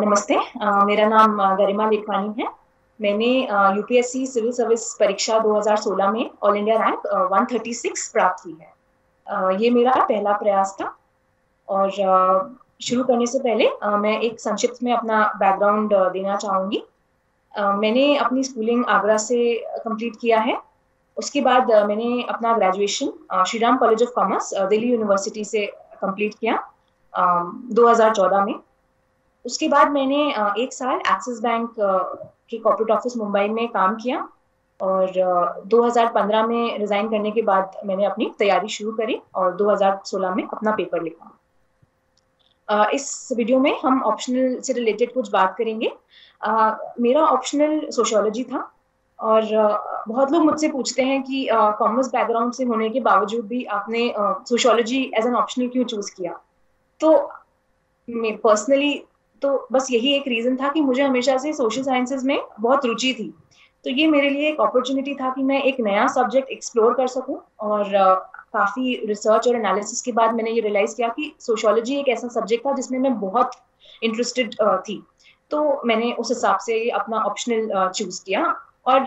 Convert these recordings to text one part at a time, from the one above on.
नमस्ते। मेरा नाम गरिमा लेखवानी है। मैंने यूपीएससी सिविल सर्विस परीक्षा 2016 में ऑल इंडिया रैंक 136 प्राप्त की है। ये मेरा पहला प्रयास था। और शुरू करने से पहले मैं एक संक्षिप्त में अपना बैकग्राउंड देना चाहूँगी। मैंने अपनी स्कूलिंग आगरा से कंप्लीट किया है। उसके बाद मैंने अपना graduation Shri Ram college of commerce Delhi university से कंप्लीट किया 2014 में। उसके बाद मैंने एक साल एक्सिस बैंक के कॉर्पोरेट ऑफिस मुंबई में काम किया और 2015 में रिजाइन करने के बाद मैंने अपनी तैयारी शुरू करी और 2016 में अपना पेपर लिखा। इस वीडियो में हम ऑप्शनल से रिलेटेड कुछ बात करेंगे। मेरा ऑप्शनल सोशियोलॉजी था और बहुत लोग मुझसे पूछते हैं कि कॉमर्स बैकग्राउंड से होने के बावजूद भी आपने सोशियोलॉजी एज एन ऑप्शनल क्यों चूज किया। तो पर्सनली तो बस यही एक रीजन था कि मुझे हमेशा से सोशल साइंसेज में बहुत रुचि थी। तो ये मेरे लिए एक अपॉर्चुनिटी था कि मैं एक नया सब्जेक्ट एक्सप्लोर कर सकूं। और काफी रिसर्च और एनालिसिस के बाद मैंने ये रियलाइज किया कि सोशियोलॉजी एक ऐसा सब्जेक्ट था जिसमें मैं बहुत इंटरेस्टेड थी। तो मैंने उस हिसाब से अपना ऑप्शनल चूज किया। और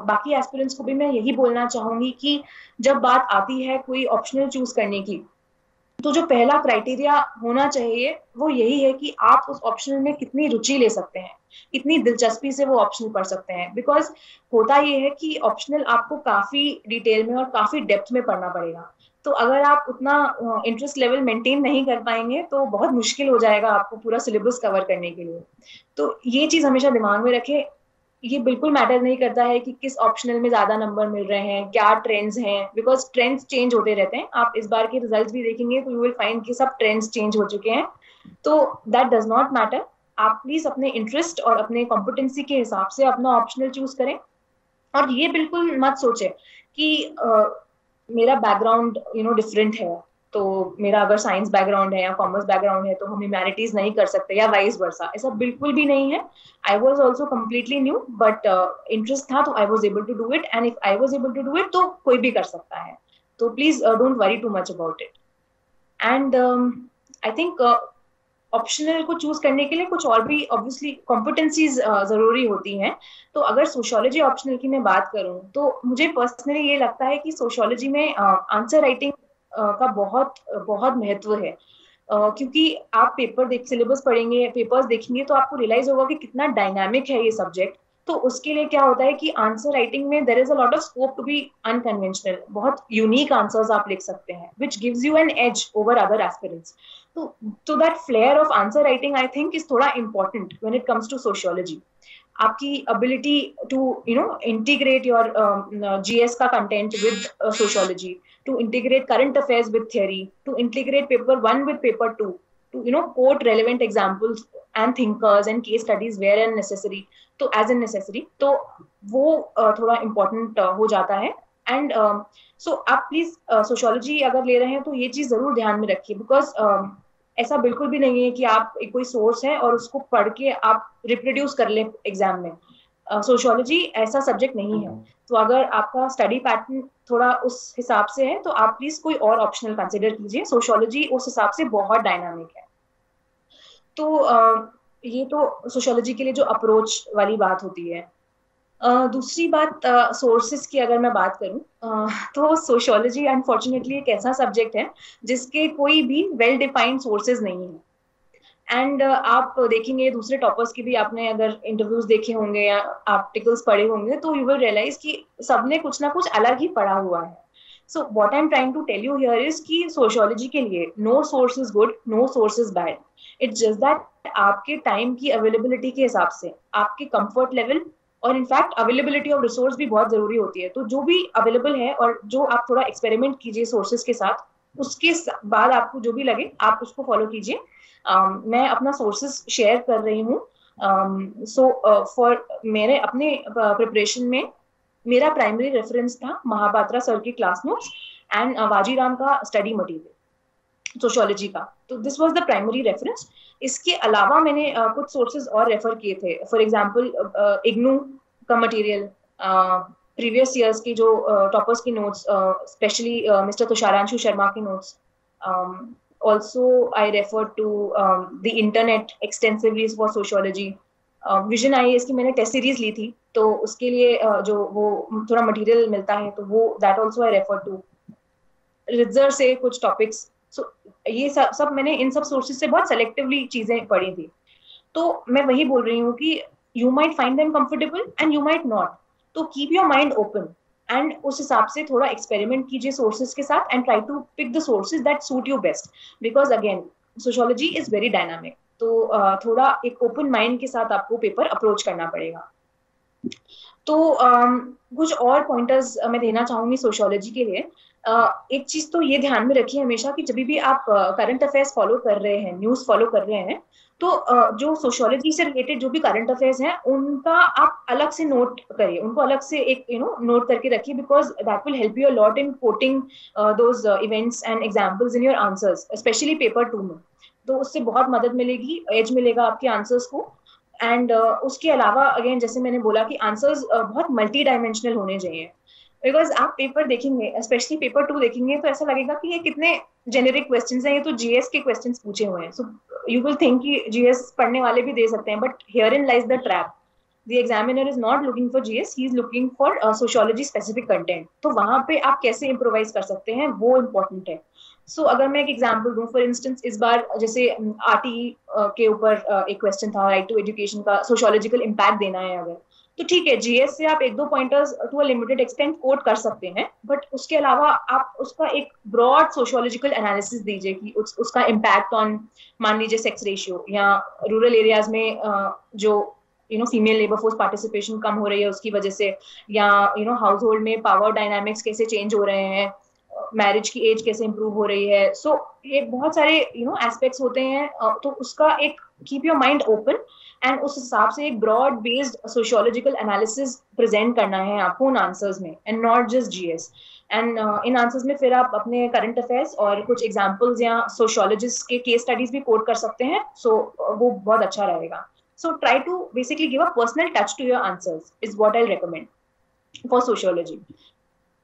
बाकी एस्पिरेंट्स को भी मैं यही बोलना चाहूंगी कि जब बात आती है कोई ऑप्शनल चूज करने की, तो जो पहला क्राइटेरिया होना चाहिए वो यही है कि आप उस ऑप्शनल में कितनी रुचि ले सकते हैं, कितनी दिलचस्पी से वो ऑप्शनल पढ़ सकते हैं। बिकॉज होता ये है कि ऑप्शनल आपको काफी डिटेल में और काफी डेप्थ में पढ़ना पड़ेगा। तो अगर आप उतना इंटरेस्ट लेवल मेंटेन नहीं कर पाएंगे तो बहुत मुश्किल हो जाएगा आपको पूरा सिलेबस कवर करने के लिए। तो ये चीज हमेशा दिमाग में रखें। ये बिल्कुल मैटर नहीं करता है कि किस ऑप्शनल में ज्यादा नंबर मिल रहे हैं, क्या ट्रेंड्स हैं, बिकॉज ट्रेंड्स चेंज होते रहते हैं। आप इस बार के रिजल्ट्स भी देखेंगे तो यू विल फाइंड कि सब ट्रेंड्स चेंज हो चुके हैं। तो दैट डज नॉट मैटर। आप प्लीज अपने इंटरेस्ट और अपने कॉम्पिटेंसी के हिसाब से अपना ऑप्शनल चूज करें। और ये बिल्कुल मत सोचे कि मेरा बैकग्राउंड डिफरेंट है, तो मेरा अगर साइंस बैकग्राउंड है या कॉमर्स बैकग्राउंड है तो हम ह्यूमैनिटीज नहीं कर सकते या वाइस वर्सा। ऐसा बिल्कुल भी नहीं है। I was also completely new but interest था तो I was able to do it. And if I was able to do it तो कोई भी कर सकता है। तो please don't worry too much about it. And I think optional को चूज करने के लिए कुछ और भी ऑब्वियसली कॉम्पिटेंसीज जरूरी होती हैं। तो अगर सोशियोलॉजी ऑप्शनल की मैं बात करूं तो मुझे पर्सनली ये लगता है कि सोशियोलॉजी में आंसर राइटिंग का बहुत बहुत महत्व है। क्योंकि आप पेपर देख सिलेबस पढ़ेंगे, पेपर्स देखेंगे तो आपको रियलाइज होगा कि कितना डायनामिक है ये सब्जेक्ट। तो उसके लिए क्या होता है कि आंसर राइटिंग में there is a lot of scope to be unconventional. बहुत यूनिक आंसर्स आप लिख सकते हैं which gives you an edge over other aspirants. तो that flair of answer writing I think is थोड़ा important when it comes to sociology. आपकी ability to integrate your GS का content with sociology, to integrate current affairs with theory, to integrate paper 1 with paper 2, to quote relevant examples and thinkers and case studies where and necessary, तो as in necessary, तो वो थोड़ा important हो जाता है। And so आप please sociology अगर ले रहे हैं तो ये चीज जरूर ध्यान में रखिए। बिकॉज ऐसा बिल्कुल भी नहीं है कि आप एक कोई सोर्स है और उसको पढ़ के आप रिप्रोड्यूस कर लें एग्जाम में। सोशियोलॉजी ऐसा सब्जेक्ट नहीं है। तो अगर आपका स्टडी पैटर्न थोड़ा उस हिसाब से है तो आप प्लीज कोई और ऑप्शनल कंसिडर कीजिए। सोशियोलॉजी उस हिसाब से बहुत डायनामिक है। तो ये तो सोशियोलॉजी के लिए जो अप्रोच वाली बात होती है। दूसरी बात सोर्सेज की अगर मैं बात करूं तो सोशियोलॉजी अनफॉर्चुनेटली एक ऐसा सब्जेक्ट है जिसके कोई भी वेल डिफाइंड सोर्सेज नहीं है। एंड आप देखेंगे दूसरे टॉपर्स की भी, आपने अगर इंटरव्यूज देखे होंगे या आर्टिकल्स पढ़े होंगे तो यू विल रियलाइज कि सबने कुछ ना कुछ अलग ही पढ़ा हुआ है। So what I am trying to tell you here is कि सोशियोलॉजी के लिए no source is good, no source is bad. It's just that आपके टाइम की अवेलेबिलिटी के हिसाब से, आपके कंफर्ट लेवल और इनफैक्ट अवेलेबिलिटी ऑफ रिसोर्स भी बहुत जरूरी होती है। तो जो भी अवेलेबल है और जो आप थोड़ा एक्सपेरिमेंट कीजिए सोर्सेज के साथ, उसके बाद आपको जो भी लगे आप उसको फॉलो कीजिए। मैं अपना सोर्सेज शेयर कर रही हूँ। फॉर मेरे अपने प्रिपरेशन में मेरा प्राइमरी रेफरेंस था महापात्रा सर की क्लास नोट्स एंड वाजीराम का स्टडी मटेरियल सोशियोलॉजी का। तो this was the primary reference. इसके अलावा मैंने कुछ सोर्सेज और रेफर किए थे। फॉर एग्जांपल इग्नू का मटेरियल, प्रीवियस ईयर्स की जो टॉपर्स की नोट्स, स्पेशली मिस्टर तुषारांशु शर्मा की notes, Also, I refer to the internet extensively for sociology. Vision IAS की मैंने टेस्ट सीरीज ली थी, तो उसके लिए जो वो थोड़ा मटेरियल मिलता है, तो वो that also I refer to रिजर से कुछ टॉपिक्स. सो ये सब मैंने इन सब सोर्सेज से बहुत सेलेक्टिवली चीजें पढ़ी थी. तो मैं वही बोल रही हूँ कि you might find them comfortable and you might not. तो keep your mind open and उस हिसाब से थोड़ा एक्सपेरिमेंट कीजिए सोर्सेज के साथ and try to pick the sources that suit you best. Because again sociology is very dynamic, तो थोड़ा एक ओपन माइंड के साथ आपको पेपर अप्रोच करना पड़ेगा. तो कुछ और पॉइंटर्स मैं देना चाहूंगी सोशियोलॉजी के लिए. एक चीज तो ये ध्यान में रखिए हमेशा कि जब भी आप करंट अफेयर्स फॉलो कर रहे हैं, न्यूज फॉलो कर रहे हैं, तो जो सोशियोलॉजी से रिलेटेड जो भी करंट अफेयर्स हैं उनका आप अलग से नोट करिए, उनको अलग से एक नोट करके रखिए, because that will help you a lot in coating those events and examples in your answers, specially paper 2 में. तो उससे बहुत मदद मिलेगी, एज मिलेगा आपके आंसर्स को. एंड उसके अलावा अगेन जैसे मैंने बोला कि आंसर्स बहुत मल्टी डायमेंशनल होने चाहिए. बिकॉज आप पेपर देखेंगे, स्पेशली पेपर 2 देखेंगे, तो ऐसा लगेगा कि ये कितने जेनेरिक क्वेश्चंस हैं, ये तो जीएस के क्वेश्चंस पूछे हुए हैं. सो यू विल थिंक कि जीएस पढ़ने वाले भी दे सकते हैं, but here in lies the trap. The examiner is not looking for GS, he is looking for sociology specific content. तो वहां पे आप कैसे इम्प्रोवाइज कर सकते हैं वो इम्पोर्टेंट है. सो अगर मैं एक एग्जांपल दूं, फॉर इंस्टेंस इस बार जैसे आरटी के ऊपर एक क्वेश्चन था, राइट टू एजुकेशन का सोशियोलॉजिकल इम्पैक्ट देना है अगर, तो ठीक है जीएस से आप एक दो pointers to a limited extent quote कर सकते हैं, बट उसके अलावा आप उसका एक ब्रॉड सोशियोलॉजिकल एनालिसिस दीजिए कि उसका इम्पैक्ट ऑन, मान लीजिए सेक्स रेशियो, या रूरल एरियाज में जो फीमेल लेबर फोर्स पार्टिसिपेशन कम हो रही है उसकी वजह से, या हाउस होल्ड में पावर डायनामिक्स कैसे चेंज हो रहे हैं, मैरिज की एज कैसे इंप्रूव हो रही है. सो ये बहुत सारे एस्पेक्ट्स होते हैं. तो उसका एक keep your mind open and उस हिसाब से एक broad based sociological analysis present करना है आपको उन आंसर्स में, and not just GS. And इन आंसर्स में फिर आप अपने करंट अफेयर्स और कुछ एग्जांपल्स या सोशियोलॉजिस्ट के केस स्टडीज भी कोट कर सकते हैं. सो वो बहुत अच्छा रहेगा. So try to basically give a personal touch to your answers is what I'll recommend for sociology.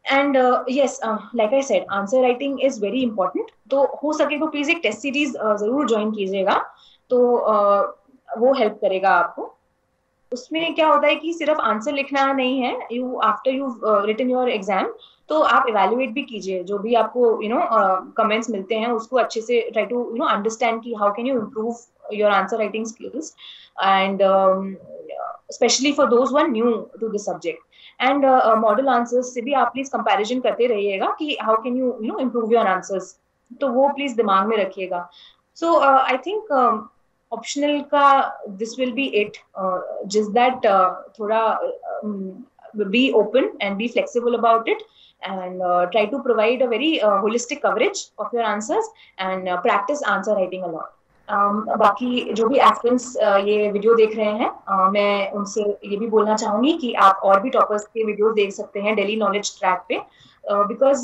And yes, like I said, answer writing is very important. तो हो सके तो प्लीज एक टेस्ट सीरीज जरूर ज्वाइन कीजिएगा, तो वो help करेगा आपको. उसमें क्या होता है कि सिर्फ आंसर लिखना नहीं है, you after you written your exam, तो आप इवेल्युएट भी कीजिए जो भी आपको कमेंट्स मिलते हैं, उसको अच्छे से ट्राई टू अंडरस्टैंड कि how can you improve your answer writing skills, and specially for those one new to this subject. And model answers से भी आप प्लीज कंपैरिजन करते रहिएगा कि how can you improve your answers, तो वो please दिमाग में रखिएगा. सो आई थिंक ऑप्शनल का this will be it. just that थोड़ा be open and be flexible about it, and try to provide a very holistic coverage of your answers, and practice answer writing a lot. बाकी जो भी aspirants ये video देख रहे हैं, मैं उनसे ये भी बोलना चाहूंगी कि आप और भी टॉपर्स के वीडियो देख सकते हैं डेली नॉलेज ट्रैक पे, बिकॉज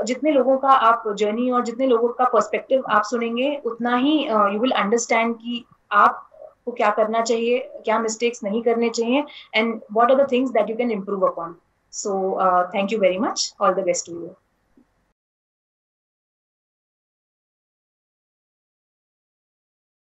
जितने लोगों का आप जर्नी और जितने लोगों का पर्सपेक्टिव आप सुनेंगे, उतना ही यू विल अंडरस्टैंड कि आपको क्या करना चाहिए, क्या मिस्टेक्स नहीं करने चाहिए, and what are the things that you can improve upon. So thank you very much. All the best to you.